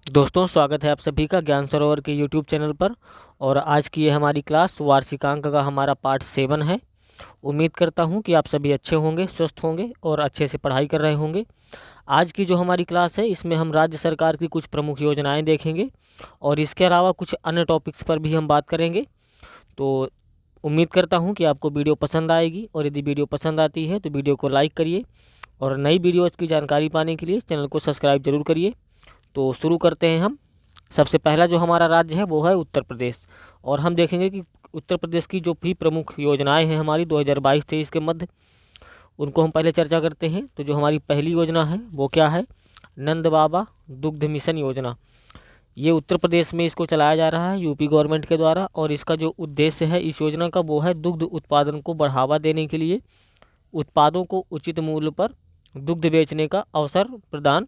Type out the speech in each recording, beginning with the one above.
दोस्तों, स्वागत है आप सभी का ज्ञान सरोवर के यूट्यूब चैनल पर। और आज की ये हमारी क्लास वार्षिकांक का हमारा पार्ट 7 है। उम्मीद करता हूँ कि आप सभी अच्छे होंगे, स्वस्थ होंगे और अच्छे से पढ़ाई कर रहे होंगे। आज की जो हमारी क्लास है इसमें हम राज्य सरकार की कुछ प्रमुख योजनाएं देखेंगे और इसके अलावा कुछ अन्य टॉपिक्स पर भी हम बात करेंगे। तो उम्मीद करता हूँ कि आपको वीडियो पसंद आएगी, और यदि वीडियो पसंद आती है तो वीडियो को लाइक करिए और नई वीडियोज़ की जानकारी पाने के लिए चैनल को सब्सक्राइब जरूर करिए। तो शुरू करते हैं हम। सबसे पहला जो हमारा राज्य है वो है उत्तर प्रदेश। और हम देखेंगे कि उत्तर प्रदेश की जो भी प्रमुख योजनाएं हैं हमारी 2022-23 के मध्य, उनको हम पहले चर्चा करते हैं। तो जो हमारी पहली योजना है वो क्या है? नंद बाबा दुग्ध मिशन योजना। ये उत्तर प्रदेश में इसको चलाया जा रहा है यूपी गवर्नमेंट के द्वारा, और इसका जो उद्देश्य है इस योजना का वो है दुग्ध उत्पादन को बढ़ावा देने के लिए उत्पादों को उचित मूल्य पर दुग्ध बेचने का अवसर प्रदान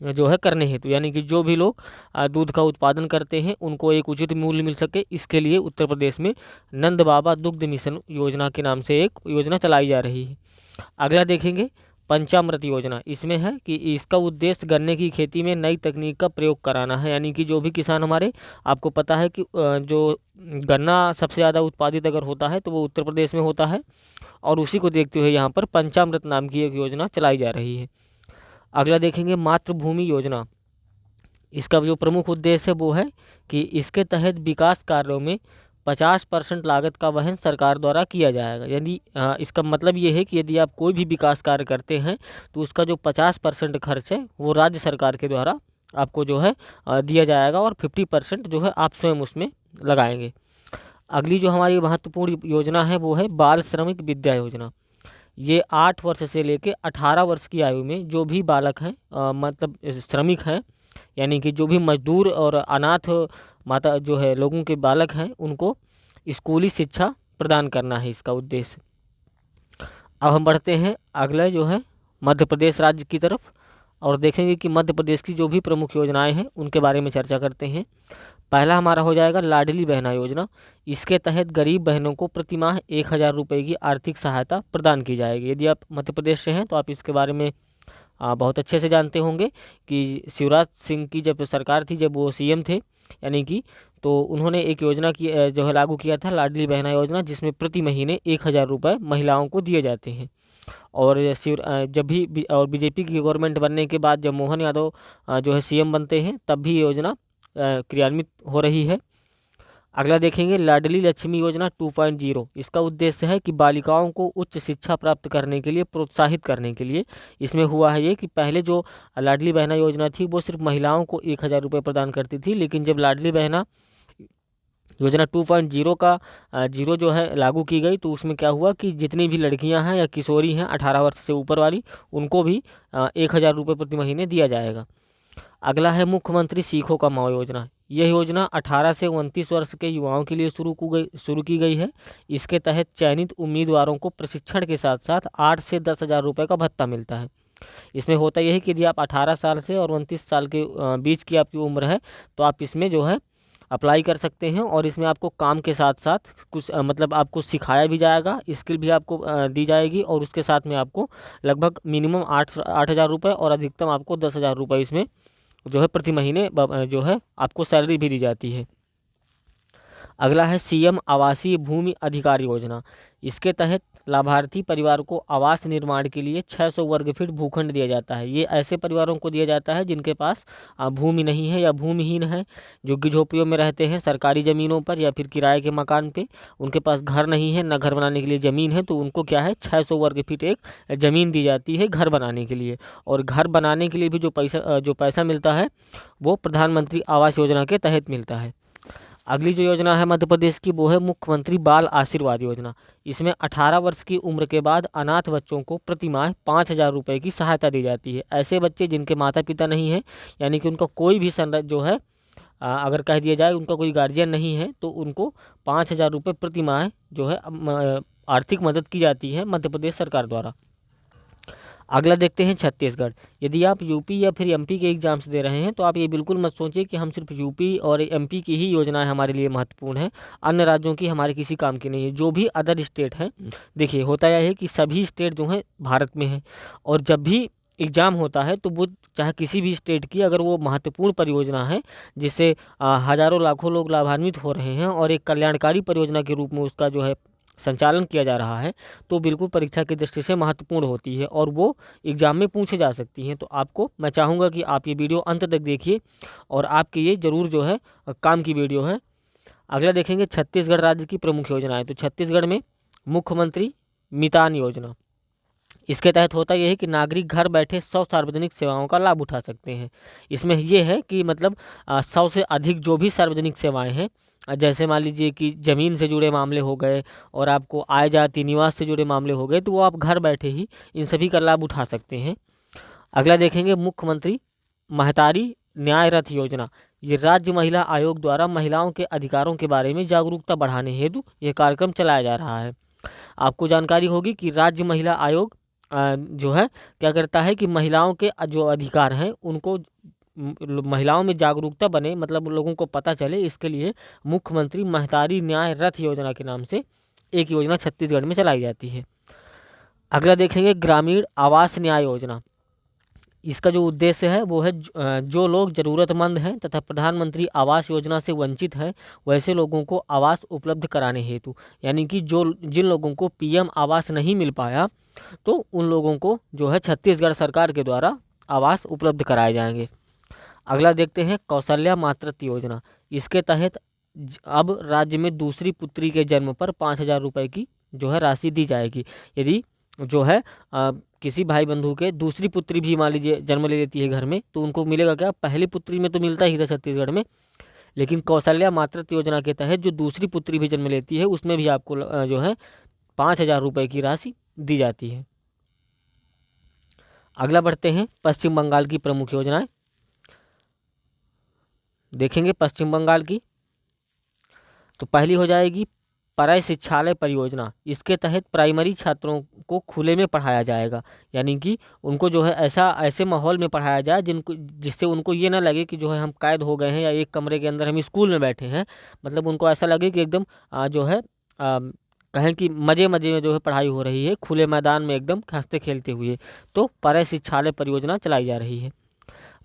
जो है करने हेतु, यानी कि जो भी लोग दूध का उत्पादन करते हैं उनको एक उचित मूल्य मिल सके, इसके लिए उत्तर प्रदेश में नंद बाबा दुग्ध मिशन योजना के नाम से एक योजना चलाई जा रही है। अगला देखेंगे पंचामृत योजना। इसमें है कि इसका उद्देश्य गन्ने की खेती में नई तकनीक का प्रयोग कराना है, यानी कि जो भी किसान हमारे, आपको पता है कि जो गन्ना सबसे ज़्यादा उत्पादित अगर होता है तो वो उत्तर प्रदेश में होता है, और उसी को देखते हुए यहाँ पर पंचामृत नाम की एक योजना चलाई जा रही है। अगला देखेंगे मातृभूमि योजना। इसका जो प्रमुख उद्देश्य है वो है कि इसके तहत विकास कार्यों में 50% लागत का वहन सरकार द्वारा किया जाएगा। यानी इसका मतलब ये है कि यदि आप कोई भी विकास कार्य करते हैं तो उसका जो 50% खर्च है वो राज्य सरकार के द्वारा आपको जो है दिया जाएगा, और 50% जो है आप स्वयं उसमें लगाएंगे। अगली जो हमारी महत्वपूर्ण योजना है वो है बाल श्रमिक विद्या योजना। ये 8 वर्ष से लेकर 18 वर्ष की आयु में जो भी बालक हैं, मतलब श्रमिक हैं, यानी कि जो भी मजदूर और अनाथ माता जो है लोगों के बालक हैं, उनको स्कूली शिक्षा प्रदान करना है इसका उद्देश्य। अब हम बढ़ते हैं अगला जो है मध्य प्रदेश राज्य की तरफ, और देखेंगे कि मध्य प्रदेश की जो भी प्रमुख योजनाएं हैं उनके बारे में चर्चा करते हैं। पहला हमारा हो जाएगा लाडली बहना योजना। इसके तहत गरीब बहनों को प्रति माह 1,000 रुपये की आर्थिक सहायता प्रदान की जाएगी। यदि आप मध्य प्रदेश से हैं तो आप इसके बारे में बहुत अच्छे से जानते होंगे कि शिवराज सिंह की जब सरकार थी, जब वो सीएम थे, यानी कि तो उन्होंने एक योजना की जो है लागू किया था लाडली बहना योजना, जिसमें प्रति महीने 1,000 रुपये महिलाओं को दिए जाते हैं। और जब भी और बीजेपी की गवर्नमेंट बनने के बाद जब मोहन यादव जो है सीएम बनते हैं, तब भी ये योजना क्रियान्वित हो रही है। अगला देखेंगे लाडली लक्ष्मी योजना 2.0। इसका उद्देश्य है कि बालिकाओं को उच्च शिक्षा प्राप्त करने के लिए प्रोत्साहित करने के लिए। इसमें हुआ है ये कि पहले जो लाडली बहना योजना थी वो सिर्फ महिलाओं को 1,000 रुपये प्रदान करती थी, लेकिन जब लाडली बहना योजना 2.0 का जीरो जो है लागू की गई, तो उसमें क्या हुआ कि जितनी भी लड़कियां हैं या किशोरी हैं 18 वर्ष से ऊपर वाली, उनको भी 1,000 रुपये प्रति महीने दिया जाएगा। अगला है मुख्यमंत्री सीखो कमाओ योजना। यह योजना 18 से 29 वर्ष के युवाओं के लिए शुरू की गई है। इसके तहत चयनित उम्मीदवारों को प्रशिक्षण के साथ साथ 8 से 10,000 रुपये का भत्ता मिलता है। इसमें होता यह है कि यदि आप 18 साल से और 29 साल के बीच की आपकी उम्र है तो आप इसमें जो है अप्लाई कर सकते हैं, और इसमें आपको काम के साथ साथ कुछ मतलब आपको सिखाया भी जाएगा, स्किल भी आपको दी जाएगी, और उसके साथ में आपको लगभग मिनिमम 8,000 रुपये और अधिकतम आपको 10,000 रुपये इसमें जो है प्रति महीने जो है आपको सैलरी भी दी जाती है। अगला है सीएम आवासीय भूमि अधिकार योजना। इसके तहत लाभार्थी परिवार को आवास निर्माण के लिए 600 वर्ग फीट भूखंड दिया जाता है। ये ऐसे परिवारों को दिया जाता है जिनके पास भूमि नहीं है या भूमिहीन है, जो कि झोपड़ियों में रहते हैं सरकारी ज़मीनों पर या फिर किराए के मकान पे। उनके पास घर नहीं है, न घर बनाने के लिए ज़मीन है, तो उनको क्या है 600 वर्ग फीट एक ज़मीन दी जाती है घर बनाने के लिए। और घर बनाने के लिए भी जो पैसा मिलता है वो प्रधानमंत्री आवास योजना के तहत मिलता है। अगली जो योजना है मध्य प्रदेश की वो है मुख्यमंत्री बाल आशीर्वाद योजना। इसमें 18 वर्ष की उम्र के बाद अनाथ बच्चों को प्रति माह 5,000 रुपये की सहायता दी जाती है। ऐसे बच्चे जिनके माता पिता नहीं है, यानी कि उनका कोई भी जो है अगर कह दिया जाए उनका कोई गार्जियन नहीं है, तो उनको 5,000 रुपये प्रति माह जो है आर्थिक मदद की जाती है मध्य प्रदेश सरकार द्वारा। अगला देखते हैं छत्तीसगढ़। यदि आप यूपी या फिर एमपी के एग्जाम्स दे रहे हैं तो आप ये बिल्कुल मत सोचिए कि हम सिर्फ यूपी और एमपी की ही योजनाएं हमारे लिए महत्वपूर्ण है, अन्य राज्यों की हमारे किसी काम की नहीं है। जो भी अदर स्टेट हैं, देखिए होता यह है कि सभी स्टेट जो हैं भारत में हैं, और जब भी एग्ज़ाम होता है तो वो चाहे किसी भी स्टेट की, अगर वो महत्वपूर्ण परियोजना है जिससे हज़ारों लाखों लोग लाभान्वित हो रहे हैं और एक कल्याणकारी परियोजना के रूप में उसका जो है संचालन किया जा रहा है, तो बिल्कुल परीक्षा की दृष्टि से महत्वपूर्ण होती है और वो एग्ज़ाम में पूछे जा सकती हैं। तो आपको मैं चाहूँगा कि आप ये वीडियो अंत तक देखिए और आपके ये ज़रूर जो है काम की वीडियो है। अगला देखेंगे छत्तीसगढ़ राज्य की प्रमुख योजनाएं। तो छत्तीसगढ़ में मुख्यमंत्री मितान योजना, इसके तहत होता यह है कि नागरिक घर बैठे 100 सार्वजनिक सेवाओं का लाभ उठा सकते हैं। इसमें ये है कि मतलब 100 से अधिक जो भी सार्वजनिक सेवाएं हैं, जैसे मान लीजिए कि ज़मीन से जुड़े मामले हो गए और आपको आय जाति निवास से जुड़े मामले हो गए, तो वो आप घर बैठे ही इन सभी का लाभ उठा सकते हैं। अगला देखेंगे मुख्यमंत्री महतारी न्याय रथ योजना। ये राज्य महिला आयोग द्वारा महिलाओं के अधिकारों के बारे में जागरूकता बढ़ाने हेतु यह कार्यक्रम चलाया जा रहा है। आपको जानकारी होगी कि राज्य महिला आयोग जो है क्या करता है कि महिलाओं के जो अधिकार हैं उनको महिलाओं में जागरूकता बने, मतलब लोगों को पता चले, इसके लिए मुख्यमंत्री महतारी न्याय रथ योजना के नाम से एक योजना छत्तीसगढ़ में चलाई जाती है। अगला देखेंगे ग्रामीण आवास न्याय योजना। इसका जो उद्देश्य है वो है जो लोग ज़रूरतमंद हैं तथा प्रधानमंत्री आवास योजना से वंचित हैं वैसे लोगों को आवास उपलब्ध कराने हेतु, यानी कि जिन लोगों को पीएम आवास नहीं मिल पाया तो उन लोगों को जो है छत्तीसगढ़ सरकार के द्वारा आवास उपलब्ध कराए जाएंगे। अगला देखते हैं कौशल्या मातृत्व योजना। इसके तहत अब राज्य में दूसरी पुत्री के जन्म पर 5,000 रुपये की जो है राशि दी जाएगी। यदि जो है किसी भाई बंधु के दूसरी पुत्री भी मान लीजिए जन्म ले लेती है घर में, तो उनको मिलेगा क्या, पहली पुत्री में तो मिलता ही था छत्तीसगढ़ में, लेकिन कौशल्या मातृत्व योजना के तहत जो दूसरी पुत्री भी जन्म लेती है उसमें भी आपको जो है 5,000 रुपये की राशि दी जाती है। अगला बढ़ते हैं पश्चिम बंगाल की प्रमुख योजनाएं। देखेंगे पश्चिम बंगाल की, तो पहली हो जाएगी परय शिक्षालय परियोजना। इसके तहत प्राइमरी छात्रों को खुले में पढ़ाया जाएगा, यानी कि उनको जो है ऐसे माहौल में पढ़ाया जाए जिससे उनको ये ना लगे कि जो है हम कैद हो गए हैं या एक कमरे के अंदर हम स्कूल में बैठे हैं। मतलब उनको ऐसा लगे कि एकदम जो है कहें कि मज़े मज़े में जो है पढ़ाई हो रही है, खुले मैदान में एकदम हंसते खेलते हुए। तो परय शिक्षालय परियोजना चलाई जा रही है।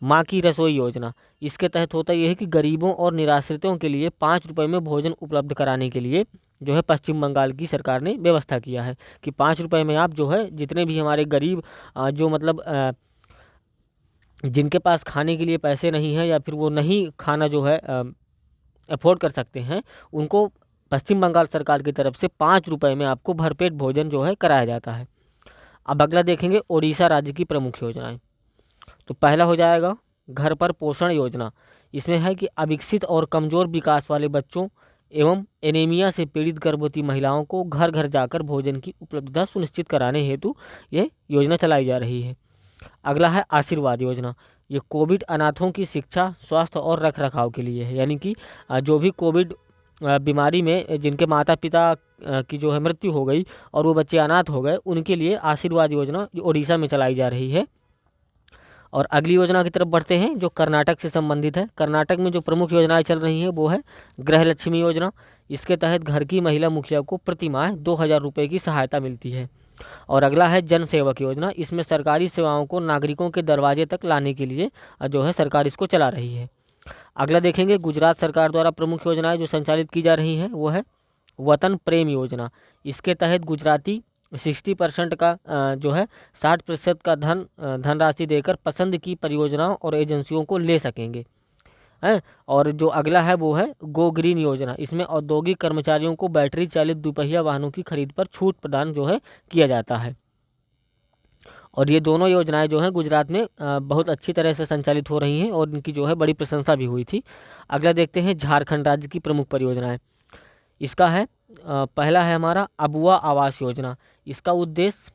माँ की रसोई योजना। इसके तहत होता यह है कि गरीबों और निराश्रितों के लिए 5 रुपये में भोजन उपलब्ध कराने के लिए जो है पश्चिम बंगाल की सरकार ने व्यवस्था किया है कि 5 रुपये में आप जो है जितने भी हमारे गरीब जो मतलब जिनके पास खाने के लिए पैसे नहीं हैं या फिर वो नहीं खाना जो है अफोर्ड कर सकते हैं, उनको पश्चिम बंगाल सरकार की तरफ से 5 रुपये में आपको भरपेट भोजन जो है कराया जाता है। अब अगला देखेंगे ओडिशा राज्य की प्रमुख योजनाएं। तो पहला हो जाएगा घर पर पोषण योजना। इसमें है कि अविकसित और कमज़ोर विकास वाले बच्चों एवं एनीमिया से पीड़ित गर्भवती महिलाओं को घर घर जाकर भोजन की उपलब्धता सुनिश्चित कराने हेतु ये योजना चलाई जा रही है। अगला है आशीर्वाद योजना। ये कोविड अनाथों की शिक्षा, स्वास्थ्य और रखरखाव के लिए है, यानी कि जो भी कोविड बीमारी में जिनके माता पिता की जो है मृत्यु हो गई और वो बच्चे अनाथ हो गए, उनके लिए आशीर्वाद योजना ओडिशा में चलाई जा रही है। और अगली योजना की तरफ बढ़ते हैं जो कर्नाटक से संबंधित है। कर्नाटक में जो प्रमुख योजनाएं चल रही हैं वो है गृह लक्ष्मी योजना। इसके तहत घर की महिला मुखिया को प्रति माह 2,000 रुपये की सहायता मिलती है। और अगला है जन सेवक योजना। इसमें सरकारी सेवाओं को नागरिकों के दरवाजे तक लाने के लिए जो है सरकार इसको चला रही है। अगला देखेंगे गुजरात सरकार द्वारा प्रमुख योजनाएं जो संचालित की जा रही हैं वो है वतन प्रेम योजना। इसके तहत गुजराती 60% का जो है 60% का धनराशि देकर पसंद की परियोजनाओं और एजेंसियों को ले सकेंगे हैं। और जो अगला है वो है गो ग्रीन योजना। इसमें औद्योगिक कर्मचारियों को बैटरी चालित दोपहिया वाहनों की खरीद पर छूट प्रदान जो है किया जाता है। और ये दोनों योजनाएं जो हैं गुजरात में बहुत अच्छी तरह से संचालित हो रही हैं और इनकी जो है बड़ी प्रशंसा भी हुई थी। अगला देखते हैं झारखंड राज्य की प्रमुख परियोजनाएं। इसका है पहला है हमारा अबुआ आवास योजना। इसका उद्देश्य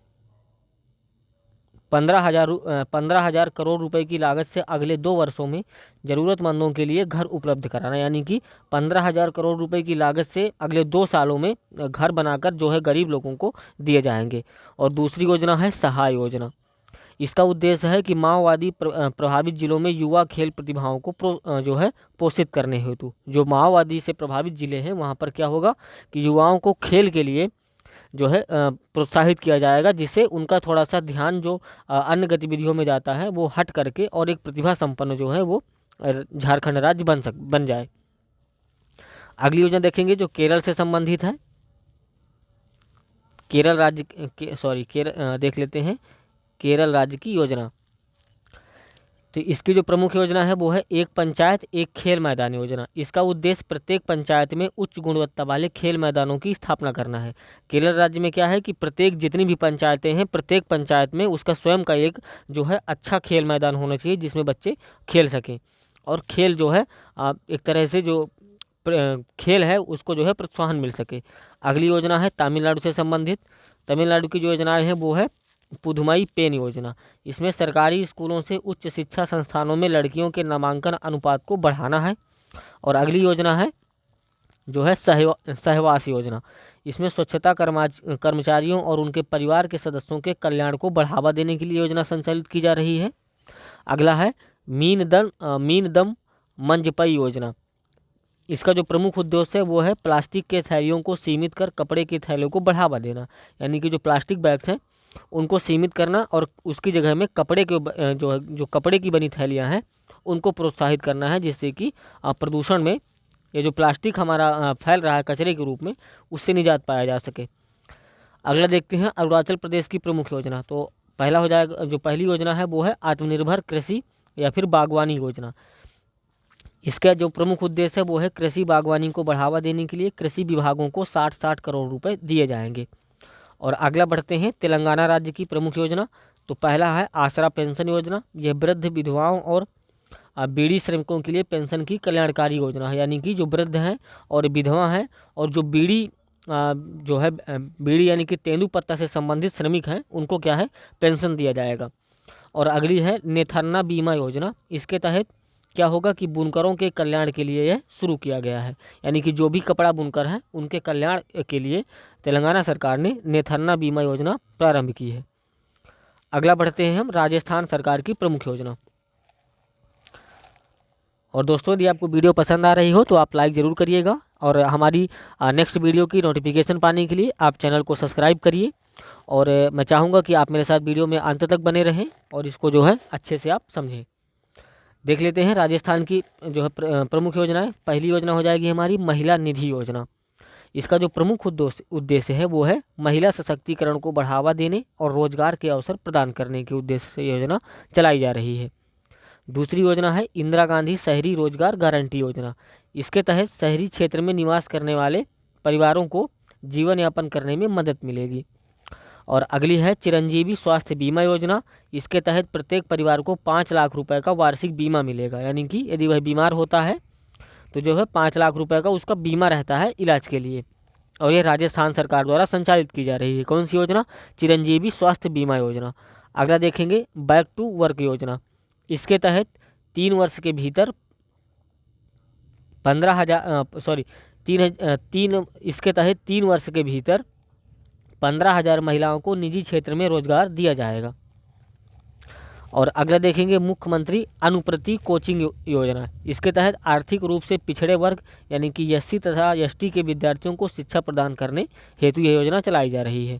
15,000 करोड़ रुपए की लागत से अगले 2 वर्षों में ज़रूरतमंदों के लिए घर उपलब्ध कराना, यानी कि 15,000 करोड़ रुपए की लागत से अगले 2 सालों में घर बनाकर जो है गरीब लोगों को दिए जाएंगे। और दूसरी योजना है सहाय योजना। इसका उद्देश्य है कि माओवादी प्रभावित जिलों में युवा खेल प्रतिभाओं को जो है पोषित करने हेतु, जो माओवादी से प्रभावित जिले हैं वहाँ पर क्या होगा कि युवाओं को खेल के लिए जो है प्रोत्साहित किया जाएगा, जिससे उनका थोड़ा सा ध्यान जो अन्य गतिविधियों में जाता है वो हट करके और एक प्रतिभा संपन्न जो है वो झारखंड राज्य बन जाए। अगली योजना देखेंगे जो केरल से संबंधित है। केरल राज्य देख लेते हैं केरल राज्य की योजना। तो इसकी जो प्रमुख योजना है वो है एक पंचायत एक खेल मैदान योजना। इसका उद्देश्य प्रत्येक पंचायत में उच्च गुणवत्ता वाले खेल मैदानों की स्थापना करना है। केरल राज्य में क्या है कि प्रत्येक जितनी भी पंचायतें हैं, प्रत्येक पंचायत में उसका स्वयं का एक जो है अच्छा खेल मैदान होना चाहिए जिसमें बच्चे खेल सकें, और खेल जो है एक तरह से जो खेल है उसको जो है प्रोत्साहन मिल सके। अगली योजना है तमिलनाडु से संबंधित। तमिलनाडु की जो योजनाएं हैं वो है पुधुमई पेन योजना। इसमें सरकारी स्कूलों से उच्च शिक्षा संस्थानों में लड़कियों के नामांकन अनुपात को बढ़ाना है। और अगली योजना है जो है सहवास योजना। इसमें स्वच्छता कर्मचारियों और उनके परिवार के सदस्यों के कल्याण को बढ़ावा देने के लिए योजना संचालित की जा रही है। अगला है मीन दम मंजपई योजना। इसका जो प्रमुख उद्देश्य है वो है प्लास्टिक के थैलियों को सीमित कर कपड़े के थैलियों को बढ़ावा देना, यानी कि जो प्लास्टिक बैग्स हैं उनको सीमित करना और उसकी जगह में कपड़े के जो कपड़े की बनी थैलियां हैं उनको प्रोत्साहित करना है, जिससे कि प्रदूषण में ये जो प्लास्टिक हमारा फैल रहा है कचरे के रूप में, उससे निजात पाया जा सके। अगला देखते हैं अरुणाचल प्रदेश की प्रमुख योजना। तो पहला हो जाएगा, जो पहली योजना है वो है आत्मनिर्भर कृषि या फिर बागवानी योजना। इसका जो प्रमुख उद्देश्य है वो है कृषि बागवानी को बढ़ावा देने के लिए कृषि विभागों को 60 करोड़ रुपए दिए जाएंगे। और अगला बढ़ते हैं तेलंगाना राज्य की प्रमुख योजना। तो पहला है आसरा पेंशन योजना। यह वृद्ध विधवाओं और बीड़ी श्रमिकों के लिए पेंशन की कल्याणकारी योजना है, यानी कि जो वृद्ध हैं और विधवा हैं और जो बीड़ी जो है बीड़ी यानी कि तेंदुपत्ता से संबंधित श्रमिक हैं उनको क्या है पेंशन दिया जाएगा। और अगली है नेथरना बीमा योजना। इसके तहत क्या होगा कि बुनकरों के कल्याण के लिए यह शुरू किया गया है, यानी कि जो भी कपड़ा बुनकर हैं उनके कल्याण के लिए तेलंगाना सरकार ने नेथरना बीमा योजना प्रारंभ की है। अगला बढ़ते हैं हम राजस्थान सरकार की प्रमुख योजना। और दोस्तों यदि आपको वीडियो पसंद आ रही हो तो आप लाइक ज़रूर करिएगा, और हमारी नेक्स्ट वीडियो की नोटिफिकेशन पाने के लिए आप चैनल को सब्सक्राइब करिए। और मैं चाहूँगा कि आप मेरे साथ वीडियो में अंत तक बने रहें और इसको जो है अच्छे से आप समझें। देख लेते हैं राजस्थान की जो है प्रमुख योजनाएं। पहली योजना हो जाएगी हमारी महिला निधि योजना। इसका जो प्रमुख उद्देश्य है वो है महिला सशक्तिकरण को बढ़ावा देने और रोजगार के अवसर प्रदान करने के उद्देश्य से योजना चलाई जा रही है। दूसरी योजना है इंदिरा गांधी शहरी रोजगार गारंटी योजना। इसके तहत शहरी क्षेत्र में निवास करने वाले परिवारों को जीवन यापन करने में मदद मिलेगी। और अगली है चिरंजीवी स्वास्थ्य बीमा योजना। इसके तहत प्रत्येक परिवार को 5 लाख रुपए का वार्षिक बीमा मिलेगा, यानी कि यदि वह बीमार होता है तो जो है 5 लाख रुपए का उसका बीमा रहता है इलाज के लिए। और ये राजस्थान सरकार द्वारा संचालित की जा रही है। कौन सी योजना? चिरंजीवी स्वास्थ्य बीमा योजना। अगला देखेंगे बैक टू वर्क योजना। इसके तहत 3 वर्ष के भीतर 3 वर्ष के भीतर 15,000 महिलाओं को निजी क्षेत्र में रोजगार दिया जाएगा। और अगला देखेंगे मुख्यमंत्री अनुप्रति कोचिंग योजना। इसके तहत आर्थिक रूप से पिछड़े वर्ग यानी कि एससी तथा एसटी के विद्यार्थियों को शिक्षा प्रदान करने हेतु यह योजना चलाई जा रही है।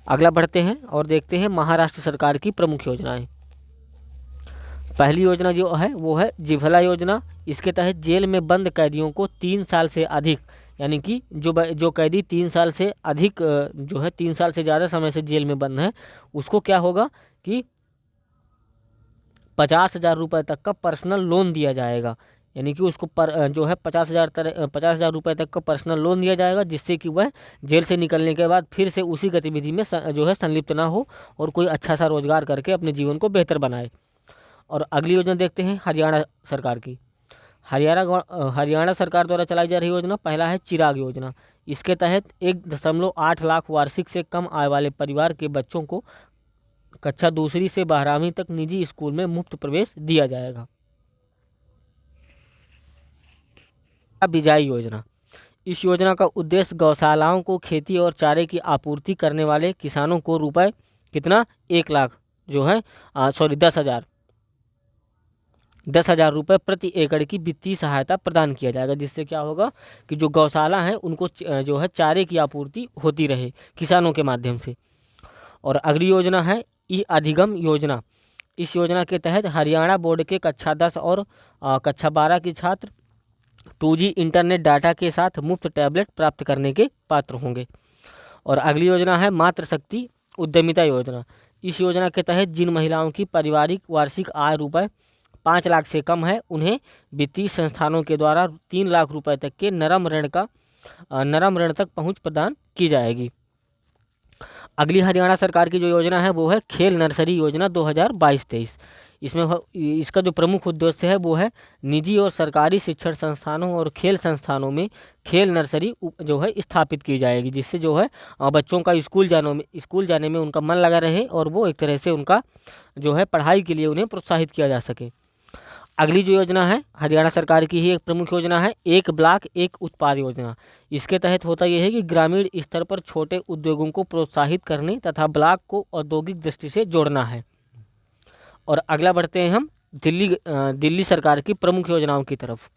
अगला बढ़ते हैं और देखते हैं महाराष्ट्र सरकार की प्रमुख योजनाएं। पहली योजना जो है वो है जिभला योजना। इसके तहत जेल में बंद कैदियों को 3 साल से अधिक, यानी कि जो कैदी 3 साल से अधिक जो है 3 साल से ज़्यादा समय से जेल में बंद है उसको क्या होगा कि 50,000 रुपये तक का पर्सनल लोन दिया जाएगा, यानी कि उसको जो है 50,000 रुपये तक का पर्सनल लोन दिया जाएगा, जिससे कि वह जेल से निकलने के बाद फिर से उसी गतिविधि में जो है संलिप्त ना हो और कोई अच्छा सा रोजगार करके अपने जीवन को बेहतर बनाए। और अगली योजना देखते हैं हरियाणा सरकार की। हरियाणा सरकार द्वारा चलाई जा रही योजना पहला है चिराग योजना। इसके तहत 1.8 लाख वार्षिक से कम आय वाले परिवार के बच्चों को कक्षा 2 से 12वीं तक निजी स्कूल में मुफ्त प्रवेश दिया जाएगा। बिजाई योजना। इस योजना का उद्देश्य गौशालाओं को खेती और चारे की आपूर्ति करने वाले किसानों को रुपए कितना 1 लाख जो है 10,000 10,000 रुपये प्रति एकड़ की वित्तीय सहायता प्रदान किया जाएगा, जिससे क्या होगा कि जो गौशाला हैं उनको जो है चारे की आपूर्ति होती रहे किसानों के माध्यम से। और अगली योजना है ई अधिगम योजना। इस योजना के तहत हरियाणा बोर्ड के कक्षा 10 और कक्षा 12 के छात्र 2G इंटरनेट डाटा के साथ मुफ्त टैबलेट प्राप्त करने के पात्र होंगे। और अगली योजना है मातृशक्ति उद्यमिता योजना। इस योजना के तहत जिन महिलाओं की पारिवारिक वार्षिक आय रुपये 5 लाख से कम है, उन्हें वित्तीय संस्थानों के द्वारा 3 लाख रुपए तक के नरम ऋण तक पहुंच प्रदान की जाएगी। अगली हरियाणा सरकार की जो योजना है वो है खेल नर्सरी योजना 2022-23। इसका जो प्रमुख उद्देश्य है वो है निजी और सरकारी शिक्षण संस्थानों और खेल संस्थानों में खेल नर्सरी जो है स्थापित की जाएगी, जिससे जो है बच्चों का स्कूल जाने में उनका मन लगा रहे और वो एक तरह से उनका जो है पढ़ाई के लिए उन्हें प्रोत्साहित किया जा सके। अगली जो योजना है हरियाणा सरकार की ही एक प्रमुख योजना है एक ब्लॉक एक उत्पाद योजना। इसके तहत होता यह है कि ग्रामीण स्तर पर छोटे उद्योगों को प्रोत्साहित करने तथा ब्लॉक को औद्योगिक दृष्टि से जोड़ना है। और अगला बढ़ते हैं हम दिल्ली सरकार की प्रमुख योजनाओं की तरफ।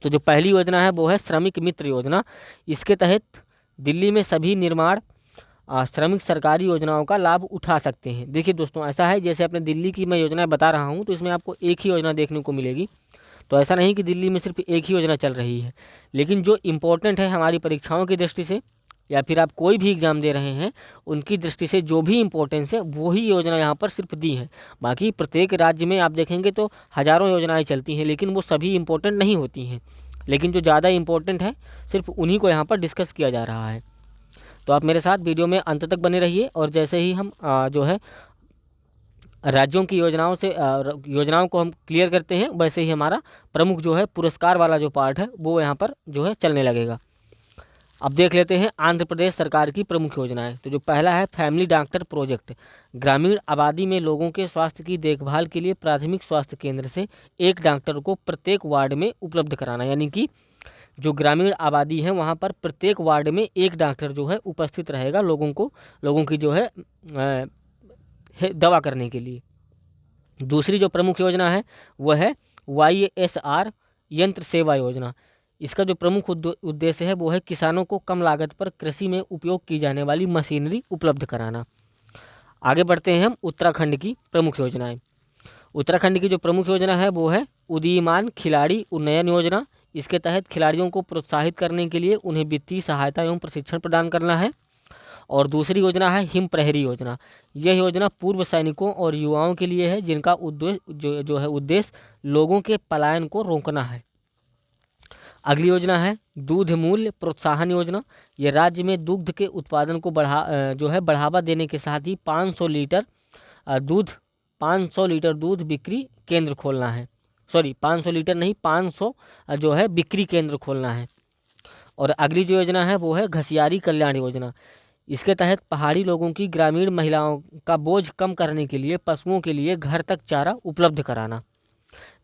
तो जो पहली योजना है वो है श्रमिक मित्र योजना। इसके तहत दिल्ली में सभी निर्माण श्रमिक सरकारी योजनाओं का लाभ उठा सकते हैं। देखिए दोस्तों, ऐसा है जैसे अपने दिल्ली की मैं योजनाएं बता रहा हूं तो इसमें आपको एक ही योजना देखने को मिलेगी। तो ऐसा नहीं कि दिल्ली में सिर्फ एक ही योजना चल रही है, लेकिन जो इम्पोर्टेंट है हमारी परीक्षाओं की दृष्टि से या फिर आप कोई भी एग्ज़ाम दे रहे हैं उनकी दृष्टि से जो भी इम्पोर्टेंस है वही योजना यहाँ पर सिर्फ दी है। बाकी प्रत्येक राज्य में आप देखेंगे तो हज़ारों योजनाएँ चलती हैं, लेकिन वो सभी इम्पोर्टेंट नहीं होती हैं। लेकिन जो ज़्यादा इम्पोर्टेंट है सिर्फ उन्हीं को यहाँ पर डिस्कस किया जा रहा है। तो आप मेरे साथ वीडियो में अंत तक बने रहिए और जैसे ही हम जो है राज्यों की योजनाओं को हम क्लियर करते हैं वैसे ही हमारा प्रमुख जो है पुरस्कार वाला जो पार्ट है वो यहाँ पर जो है चलने लगेगा। अब देख लेते हैं आंध्र प्रदेश सरकार की प्रमुख योजनाएं। तो जो पहला है फैमिली डॉक्टर प्रोजेक्ट। ग्रामीण आबादी में लोगों के स्वास्थ्य की देखभाल के लिए प्राथमिक स्वास्थ्य केंद्र से एक डॉक्टर को प्रत्येक वार्ड में उपलब्ध कराना, यानी कि जो ग्रामीण आबादी है वहाँ पर प्रत्येक वार्ड में एक डॉक्टर जो है उपस्थित रहेगा लोगों की जो है दवा करने के लिए। दूसरी जो प्रमुख योजना है वह है YSR यंत्र सेवा योजना। इसका जो प्रमुख उद्देश्य है वो है किसानों को कम लागत पर कृषि में उपयोग की जाने वाली मशीनरी उपलब्ध कराना। आगे बढ़ते हैं हम उत्तराखंड की प्रमुख योजनाएं। उत्तराखंड की जो प्रमुख योजना है वो है उदीयमान खिलाड़ी उन्नयन योजना। इसके तहत खिलाड़ियों को प्रोत्साहित करने के लिए उन्हें वित्तीय सहायता एवं प्रशिक्षण प्रदान करना है। और दूसरी योजना है हिम प्रहरी योजना। यह योजना पूर्व सैनिकों और युवाओं के लिए है जिनका उद्देश्य लोगों के पलायन को रोकना है। अगली योजना है दूध मूल्य प्रोत्साहन योजना। यह राज्य में दुग्ध के उत्पादन को बढ़ावा देने के साथ ही 500 लीटर दूध बिक्री केंद्र खोलना है। 500 लीटर नहीं, 500 जो है बिक्री केंद्र खोलना है। और अगली जो योजना है वो है घसियारी कल्याण योजना। इसके तहत पहाड़ी लोगों की ग्रामीण महिलाओं का बोझ कम करने के लिए पशुओं के लिए घर तक चारा उपलब्ध कराना।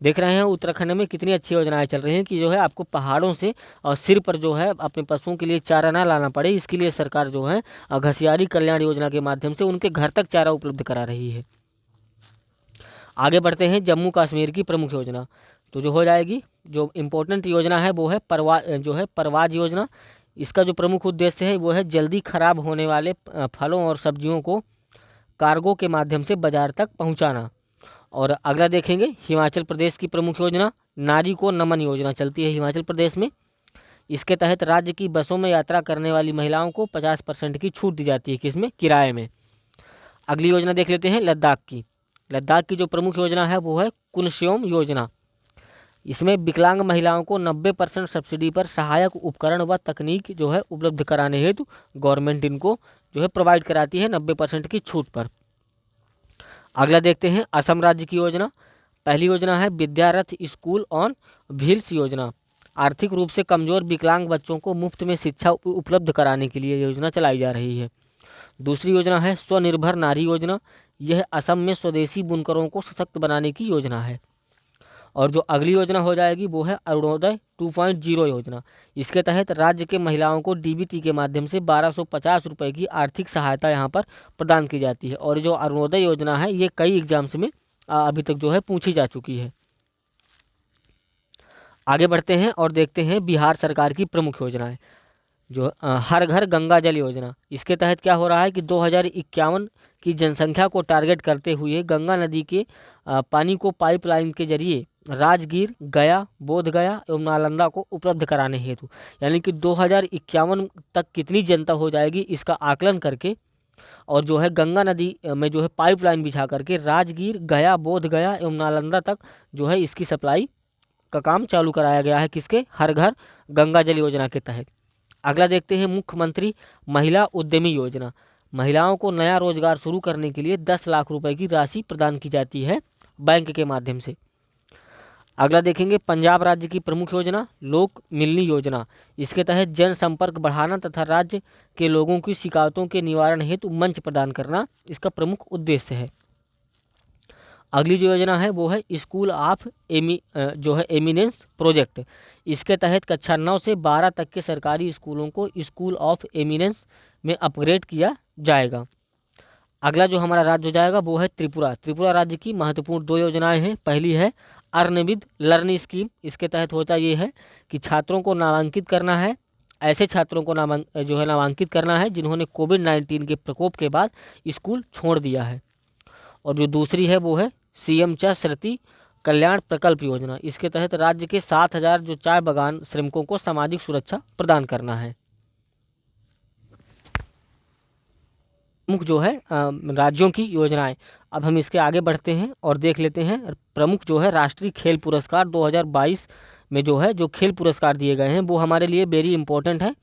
देख रहे हैं उत्तराखंड में कितनी अच्छी योजनाएं चल रही हैं कि जो है आपको पहाड़ों से और सिर पर जो है अपने पशुओं के लिए चारा ना लाना पड़े। इसके लिए सरकार जो है घसियारी कल्याण योजना के माध्यम से उनके घर तक चारा उपलब्ध करा रही है। आगे बढ़ते हैं जम्मू कश्मीर की प्रमुख योजना। तो जो हो जाएगी जो इम्पोर्टेंट योजना है वो है परवाज योजना। इसका जो प्रमुख उद्देश्य है वो है जल्दी खराब होने वाले फलों और सब्जियों को कार्गो के माध्यम से बाजार तक पहुंचाना। और अगला देखेंगे हिमाचल प्रदेश की प्रमुख योजना नारी को नमन योजना चलती है हिमाचल प्रदेश में। इसके तहत राज्य की बसों में यात्रा करने वाली महिलाओं को 50% की छूट दी जाती है, किसमें, किराए में। अगली योजना देख लेते हैं लद्दाख की जो प्रमुख योजना है वो है कुनस्योम योजना। इसमें विकलांग महिलाओं को 90% सब्सिडी पर सहायक उपकरण व तकनीक जो है उपलब्ध कराने हेतु गवर्नमेंट इनको जो है प्रोवाइड कराती है 90% की छूट पर। अगला देखते हैं असम राज्य की योजना। पहली योजना है विद्यारथ स्कूल ऑन व्हील्स योजना। आर्थिक रूप से कमजोर विकलांग बच्चों को मुफ्त में शिक्षा उपलब्ध कराने के लिए योजना चलाई जा रही है। दूसरी योजना है स्वनिर्भर नारी योजना। यह असम में स्वदेशी बुनकरों को सशक्त बनाने की योजना है। और जो अगली योजना हो जाएगी वो है अरुणोदय 2.0 योजना। इसके तहत राज्य के महिलाओं को डीबीटी के माध्यम से 1250 रुपये की आर्थिक सहायता यहाँ पर प्रदान की जाती है। और जो अरुणोदय योजना है ये कई एग्जाम्स में अभी तक जो है पूछी जा चुकी है। आगे बढ़ते हैं और देखते हैं बिहार सरकार की प्रमुख योजनाएं। जो हर घर गंगा जल योजना, इसके तहत क्या हो रहा है कि 2051 की जनसंख्या को टारगेट करते हुए गंगा नदी के पानी को पाइपलाइन के जरिए राजगीर, गया, बोध गया एवं नालंदा को उपलब्ध कराने हेतु, यानी कि 2051 तक कितनी जनता हो जाएगी इसका आकलन करके, और जो है गंगा नदी में जो है पाइपलाइन बिछा करके राजगीर, गया, बोध गया एवं नालंदा तक जो है इसकी सप्लाई का काम चालू कराया गया है, किसके, हर घर गंगा जल योजना के तहत। अगला देखते हैं मुख्यमंत्री महिला उद्यमी योजना। महिलाओं को नया रोजगार शुरू करने के लिए 10 लाख रुपए की राशि प्रदान की जाती है बैंक के माध्यम से। अगला देखेंगे पंजाब राज्य की प्रमुख योजना लोक मिलनी योजना। इसके तहत जनसंपर्क बढ़ाना तथा राज्य के लोगों की शिकायतों के निवारण हेतु मंच प्रदान करना इसका प्रमुख उद्देश्य है। अगली जो योजना है वो है स्कूल ऑफ एमिनेंस प्रोजेक्ट। इसके तहत कक्षा 9 से 12 तक के सरकारी स्कूलों को स्कूल ऑफ एमिनेंस में अपग्रेड किया जाएगा। अगला जो हमारा राज्य हो जाएगा वो है त्रिपुरा। त्रिपुरा राज्य की महत्वपूर्ण 2 योजनाएं हैं। पहली है अर्नविद लर्निंग स्कीम। इसके तहत होता ये है कि छात्रों को नामांकित करना है, ऐसे छात्रों को नामांकित करना है जिन्होंने कोविड-19 के प्रकोप के बाद स्कूल छोड़ दिया है। और जो दूसरी है वो है सीएम श्रृति कल्याण प्रकल्प योजना। इसके तहत राज्य के 7,000 जो चाय बागान श्रमिकों को सामाजिक सुरक्षा प्रदान करना है। प्रमुख जो है राज्यों की योजनाएं। अब हम इसके आगे बढ़ते हैं और देख लेते हैं प्रमुख जो है राष्ट्रीय खेल पुरस्कार 2022 में जो है जो खेल पुरस्कार दिए गए हैं वो हमारे लिए वेरी इंपॉर्टेंट है।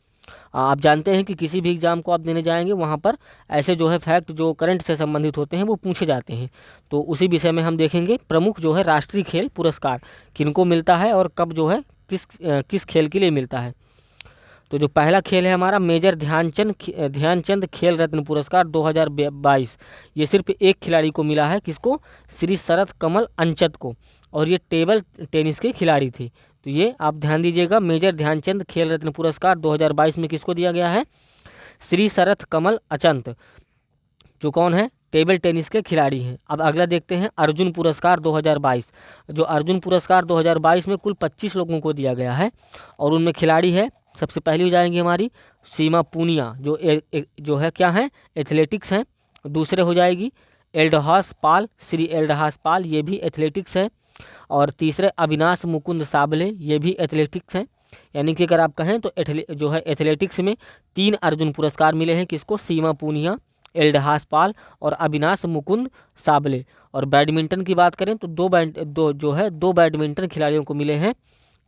आप जानते हैं कि किसी भी एग्ज़ाम को आप देने जाएंगे वहाँ पर ऐसे जो है फैक्ट जो करंट से संबंधित होते हैं वो पूछे जाते हैं। तो उसी विषय में हम देखेंगे प्रमुख जो है राष्ट्रीय खेल पुरस्कार किनको मिलता है और कब जो है किस खेल के लिए मिलता है। तो जो पहला खेल है हमारा मेजर ध्यानचंद खेल रत्न पुरस्कार 2022। ये सिर्फ एक खिलाड़ी को मिला है, किसको, श्री शरद कमल अंचत को, और ये टेबल टेनिस के खिलाड़ी थे। तो ये आप ध्यान दीजिएगा, मेजर ध्यानचंद खेल रत्न पुरस्कार 2022 में किसको दिया गया है, श्री शरद कमल अंचत, जो कौन है, टेबल टेनिस के खिलाड़ी हैं। अब अगला देखते हैं अर्जुन पुरस्कार 2022। जो अर्जुन पुरस्कार 2022 में कुल 25 लोगों को दिया गया है और उनमें खिलाड़ी है, सबसे पहली हो जाएंगी हमारी सीमा पूनिया जो है क्या है, एथलेटिक्स हैं। दूसरे हो जाएगी एल्डहास पाल, श्री एल्डहास पाल, ये भी एथलेटिक्स है। और तीसरे अविनाश मुकुंद साबले, ये भी एथलेटिक्स हैं। यानी कि अगर आप कहें तो जो है एथलेटिक्स में 3 अर्जुन पुरस्कार मिले हैं, किसको, सीमा पूनिया, एल्डहास पाल और अविनाश मुकुंद साबले। और बैडमिंटन की बात करें तो दो बैडमिंटन खिलाड़ियों को मिले हैं,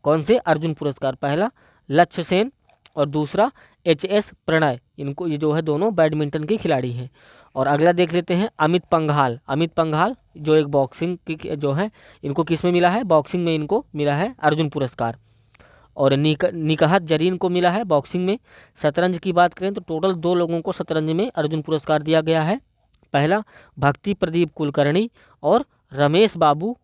कौन से, अर्जुन पुरस्कार। पहला लक्ष्य सेन और दूसरा HS प्रणय, इनको ये जो है दोनों बैडमिंटन के खिलाड़ी हैं। और अगला देख लेते हैं अमित पंघाल जो एक बॉक्सिंग की जो है, इनको किस में मिला है, बॉक्सिंग में इनको मिला है अर्जुन पुरस्कार। और निकहत जरीन को मिला है बॉक्सिंग में। शतरंज की बात करें तो टोटल 2 लोगों को शतरंज में अर्जुन पुरस्कार दिया गया है। पहला भक्ति प्रदीप कुलकर्णी और रमेश बाबू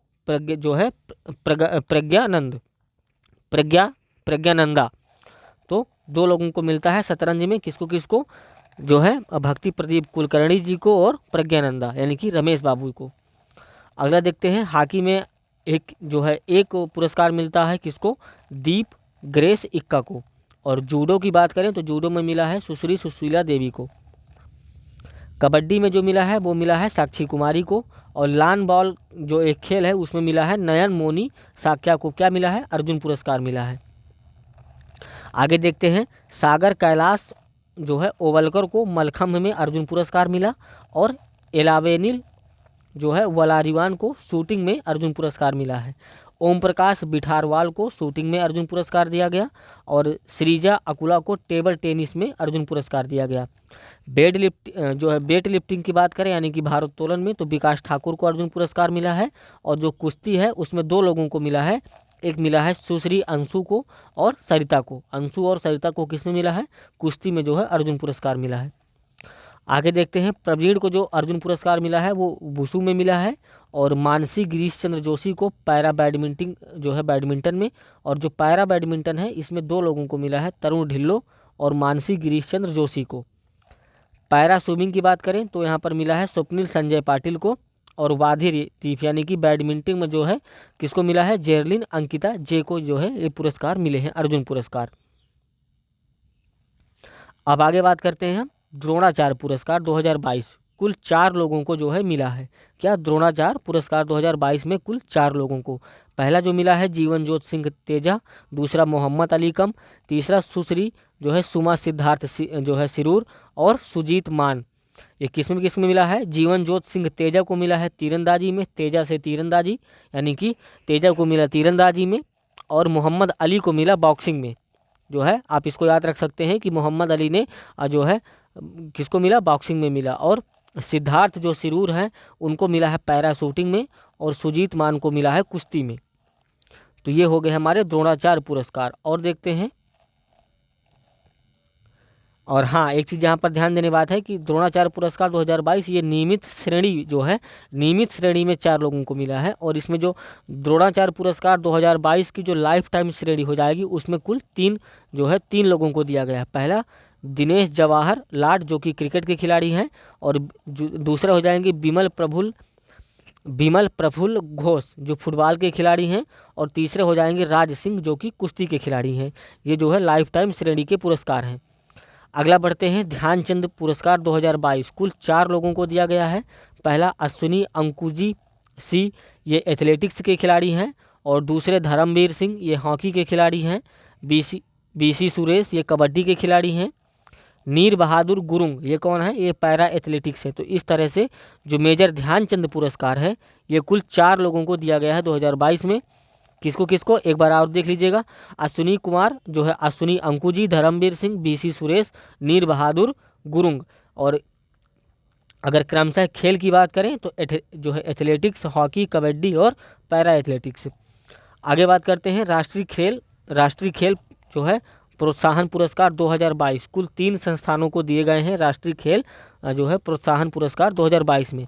प्रज्ञानंदा। तो 2 लोगों को मिलता है शतरंज में, किसको जो है भक्ति प्रदीप कुलकर्णी जी को और प्रज्ञानंदा यानी कि रमेश बाबू को। अगला देखते हैं हॉकी में एक पुरस्कार मिलता है, किसको, दीप ग्रेस इक्का को। और जूडो की बात करें तो जूडो में मिला है सुश्री सुशीला देवी को। कबड्डी में जो मिला है वो मिला है साक्षी कुमारी को। और लान बॉल जो एक खेल है उसमें मिला है नयन मोनी साक्या को, क्या मिला है, अर्जुन पुरस्कार मिला है। आगे देखते हैं सागर कैलाश जो है ओवलकर को मलखम्ब में अर्जुन पुरस्कार मिला। और एलावेनिल जो है वलारिवान को शूटिंग में अर्जुन पुरस्कार मिला है। ओम प्रकाश बिठारवाल को शूटिंग में अर्जुन पुरस्कार दिया गया। और श्रीजा अकुला को टेबल टेनिस में अर्जुन पुरस्कार दिया गया। वेट लिफ्टिंग की बात करें यानी कि भारोत्तोलन में तो विकास ठाकुर को अर्जुन पुरस्कार मिला है। और जो कुश्ती है उसमें 2 लोगों को मिला है, एक मिला है सुश्री अंशु को और सरिता को। अंशु और सरिता को किसमें मिला है, कुश्ती में जो है अर्जुन पुरस्कार मिला है। आगे देखते हैं प्रवीण को जो अर्जुन पुरस्कार मिला है वो वुशु में मिला है। और मानसी गिरीश चंद्र जोशी को पैरा बैडमिंटन जो है बैडमिंटन में। और जो पैरा बैडमिंटन है इसमें 2 लोगों को मिला है, तरुण ढिल्लो और मानसी गिरीश चंद्र जोशी को। पैरा स्विमिंग की बात करें तो यहाँ पर मिला है स्वप्निल संजय पाटिल को। और वाधी रीफ यानी कि बैडमिंटन में जो है किसको मिला है, जेरलिन अंकिता जे को जो है ये पुरस्कार मिले हैं, अर्जुन पुरस्कार। अब आगे बात करते हैं हम द्रोणाचार्य पुरस्कार 2022 कुल 4 लोगों को जो है मिला है। क्या, द्रोणाचार्य पुरस्कार 2022 में कुल 4 लोगों को। पहला जो मिला है जीवनजोत सिंह तेजा, दूसरा मोहम्मद अली कम, तीसरा सुश्री जो है सुमा सिद्धार्थ जो है सिरूर, और सुजीत मान। ये किस में मिला है, जीवनजोत सिंह तेजा को मिला है तीरंदाजी में, तेजा से तीरंदाजी यानी कि तेजा को मिला तीरंदाजी में, और मोहम्मद अली को मिला बॉक्सिंग में। जो है आप इसको याद रख सकते हैं कि मोहम्मद अली ने जो है किसको मिला, बॉक्सिंग में मिला, और सिद्धार्थ जो सिरूर हैं उनको मिला है पैरा शूटिंग में, और सुजीत मान को मिला है कुश्ती में। तो ये हो गए हमारे द्रोणाचार्य पुरस्कार। और देखते हैं, और हाँ एक चीज़ यहाँ पर ध्यान देने बात है कि द्रोणाचार्य पुरस्कार 2022 ये नियमित श्रेणी जो है, नियमित श्रेणी में 4 लोगों को मिला है, और इसमें जो द्रोणाचार्य पुरस्कार 2022 की जो लाइफ टाइम श्रेणी हो जाएगी उसमें कुल 3 लोगों को दिया गया है। पहला दिनेश जवाहर लाट जो कि क्रिकेट के खिलाड़ी हैं, और दूसरा हो जाएंगे बिमल प्रफुल्ल घोष जो फुटबॉल के खिलाड़ी हैं, और तीसरे हो जाएंगे राज सिंह जो कि कुश्ती के खिलाड़ी हैं। ये जो है लाइफ टाइम श्रेणी के पुरस्कार हैं। अगला बढ़ते हैं, ध्यानचंद पुरस्कार 2022 कुल 4 लोगों को दिया गया है। पहला अश्विनी अंकुजी सी, ये एथलेटिक्स के खिलाड़ी हैं, और दूसरे धर्मवीर सिंह ये हॉकी के खिलाड़ी हैं, बीसी सुरेश ये कबड्डी के खिलाड़ी हैं, नीर बहादुर गुरुंग ये कौन है, ये पैरा एथलेटिक्स है। तो इस तरह से जो मेजर ध्यानचंद पुरस्कार है ये कुल 4 लोगों को दिया गया है 2022 में। किसको किसको एक बार और देख लीजिएगा, अश्विनी कुमार जो है अश्विनी अंकुजी, धर्मवीर सिंह, बीसी सुरेश, नीर बहादुर गुरुंग। और अगर क्रमशः खेल की बात करें तो जो है एथलेटिक्स, हॉकी, कबड्डी और पैरा एथलेटिक्स। आगे बात करते हैं राष्ट्रीय खेल जो है प्रोत्साहन पुरस्कार 2022 कुल 3 संस्थानों को दिए गए हैं राष्ट्रीय खेल जो है प्रोत्साहन पुरस्कार 2022 में।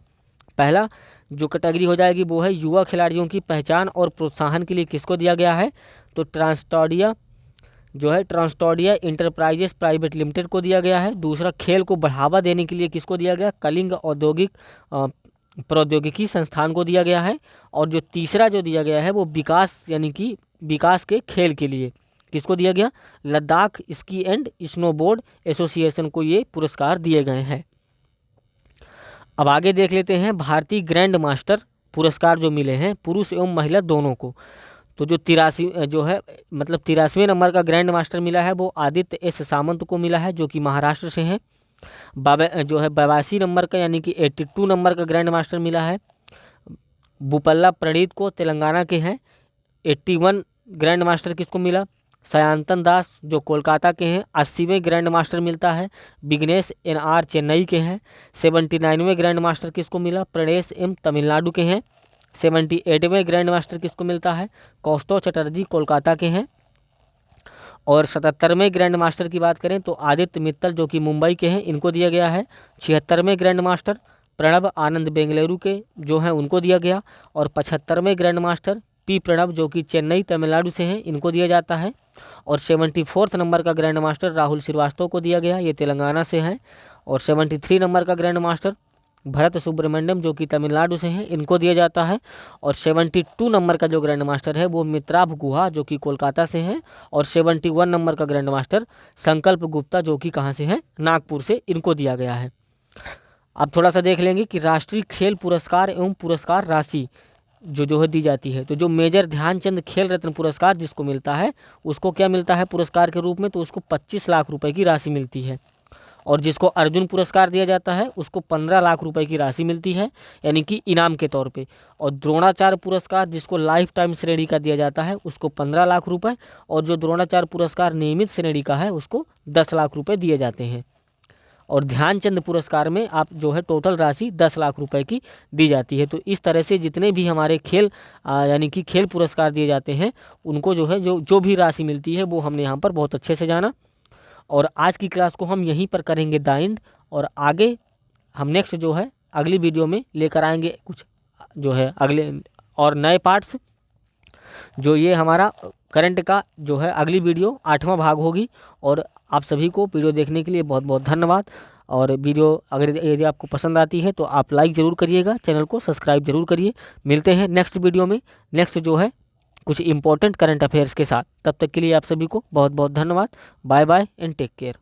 पहला जो कैटेगरी हो जाएगी वो है युवा खिलाड़ियों की पहचान और प्रोत्साहन के लिए किसको दिया गया है, तो ट्रांसटॉडिया इंटरप्राइजेस प्राइवेट लिमिटेड को दिया गया है। दूसरा खेल को बढ़ावा देने के लिए किसको दिया गया, कलिंग औद्योगिक प्रौद्योगिकी संस्थान को दिया गया है। और जो तीसरा जो दिया गया है वो विकास यानी कि विकास के खेल के लिए किसको दिया गया, Ladakh ski and snowboard association को ये पुरस्कार दिए गए हैं। अब आगे देख लेते हैं भारतीय ग्रैंड मास्टर पुरस्कार जो मिले हैं पुरुष एवं महिला दोनों को। तो जो 83वें नंबर का ग्रैंड मास्टर मिला है वो आदित्य एस सामंत को मिला है जो कि महाराष्ट्र से हैं। 82 नंबर का यानी कि 82 नंबर का ग्रैंड मास्टर मिला है बुपल्ला प्रणीत को, तेलंगाना के हैं। 81 ग्रैंड मास्टर किसको मिला, सयांतन दास जो कोलकाता के हैं। 80वें ग्रैंड मास्टर मिलता है विघ्नेश NR चेन्नई के हैं। 79वें ग्रैंड मास्टर किसको मिला, प्रणेश M तमिलनाडु के हैं। 78वें ग्रैंड मास्टर किसको मिलता है, कौस्तव चटर्जी कोलकाता के हैं। और 77वें ग्रैंड मास्टर की बात करें तो आदित्य मित्तल जो कि मुंबई के हैं, इनको दिया गया है। 76वें ग्रैंड मास्टर प्रणब आनंद बेंगलुरु के जो हैं उनको दिया गया। और 75वें ग्रैंड मास्टर P प्रणब जो कि चेन्नई तमिलनाडु से हैं, इनको दिया जाता है। और 74 नंबर का ग्रैंड मास्टर राहुल श्रीवास्तव को दिया गया, ये तेलंगाना से हैं। और 73 नंबर का ग्रैंड मास्टर भरत सुब्रमण्यम जो कि तमिलनाडु से हैं, इनको दिया जाता है। और 72 नंबर का जो ग्रैंड मास्टर है वो मित्राभ गुहा जो कि कोलकाता से हैं। और 71 नंबर का ग्रैंड मास्टर संकल्प गुप्ता जो कि कहाँ से हैं, नागपुर से, इनको दिया गया है। अब थोड़ा सा देख लेंगे कि राष्ट्रीय खेल पुरस्कार एवं पुरस्कार राशि जो है दी जाती है। तो जो मेजर ध्यानचंद खेल रत्न पुरस्कार जिसको मिलता है उसको क्या मिलता है पुरस्कार के रूप में, तो उसको 25 लाख रुपए की राशि मिलती है। और जिसको अर्जुन पुरस्कार दिया जाता है उसको 15 लाख रुपए की राशि मिलती है यानी कि इनाम के तौर पे। और द्रोणाचार्य पुरस्कार जिसको लाइफ टाइम श्रेणी का दिया जाता है उसको 15 लाख रुपए, और जो द्रोणाचार्य पुरस्कार नियमित श्रेणी का है उसको 10 लाख रुपए दिए जाते हैं। और ध्यानचंद पुरस्कार में आप जो है टोटल राशि 10 लाख रुपए की दी जाती है। तो इस तरह से जितने भी हमारे खेल यानी कि खेल पुरस्कार दिए जाते हैं उनको जो है जो भी राशि मिलती है वो हमने यहाँ पर बहुत अच्छे से जाना। और आज की क्लास को हम यहीं पर करेंगे द एंड, और आगे हम नेक्स्ट जो है अगली वीडियो में लेकर आएंगे कुछ जो है अगले और नए पार्ट्स। जो ये हमारा करंट का जो है अगली वीडियो 8वां भाग होगी। और आप सभी को वीडियो देखने के लिए बहुत बहुत धन्यवाद। और वीडियो अगर यदि आपको पसंद आती है तो आप लाइक ज़रूर करिएगा, चैनल को सब्सक्राइब जरूर करिए। मिलते हैं नेक्स्ट वीडियो में, नेक्स्ट जो है कुछ इंपॉर्टेंट करंट अफेयर्स के साथ। तब तक के लिए आप सभी को बहुत बहुत धन्यवाद। Bye bye and take care.